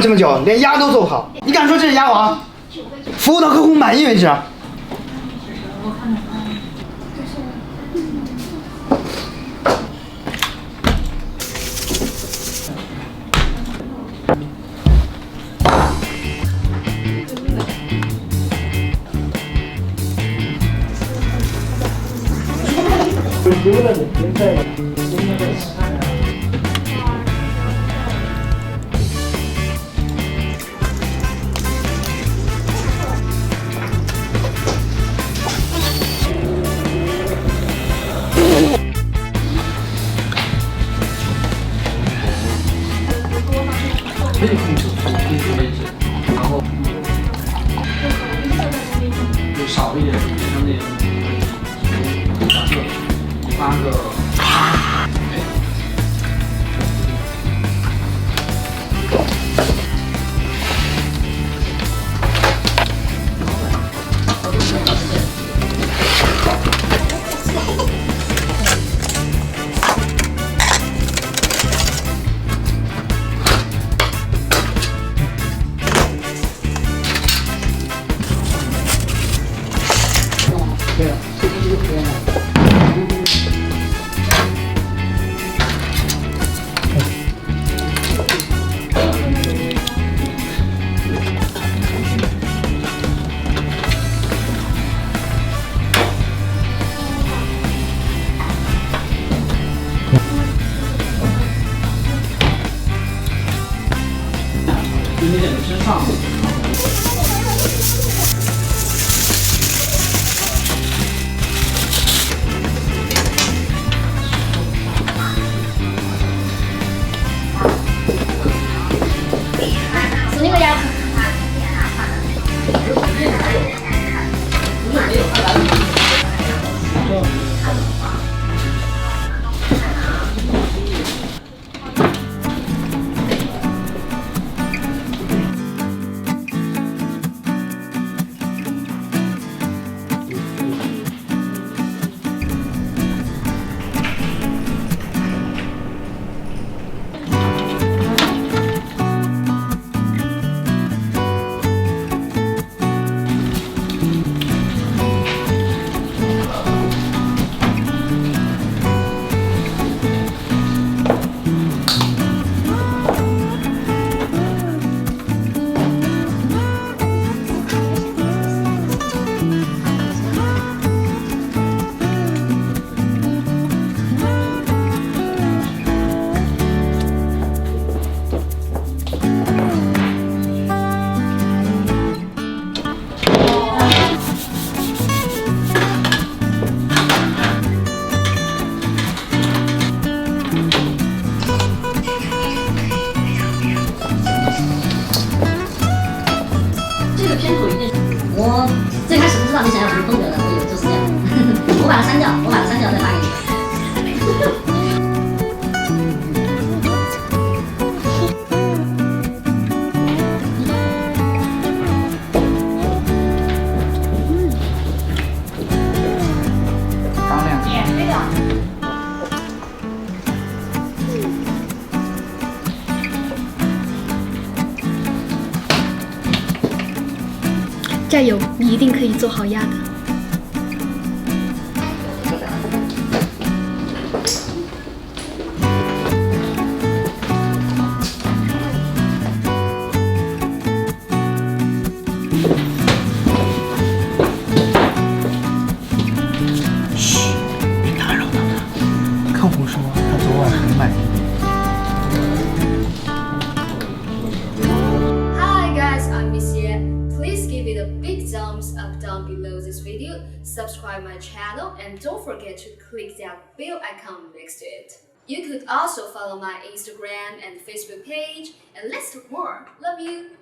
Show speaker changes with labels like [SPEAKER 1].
[SPEAKER 1] 这么久，连鸭都做不好，你敢说这是鸭王？服务到客户满意为止。
[SPEAKER 2] 可以控制位置，然后就少一点，相对假设你发个。
[SPEAKER 1] 对了，这个是可以的。
[SPEAKER 2] 今天你身上。
[SPEAKER 3] 那个鸭子。我最开始不知道你想要什么风格的，我以为就是这样。我把它删掉，再发给你。
[SPEAKER 2] 刚亮。免费的。
[SPEAKER 4] 加油，你一定可以做好鸭的。
[SPEAKER 1] 嘘，别打扰到他。客户说他昨晚很满意。
[SPEAKER 5] Hi guys, I'm Miss Ye. Please give it a big thumbs up down below this video, subscribe my channel, and don't forget to click that bell icon next to it. You could also follow my Instagram and Facebook page, and let's talk more. Love you!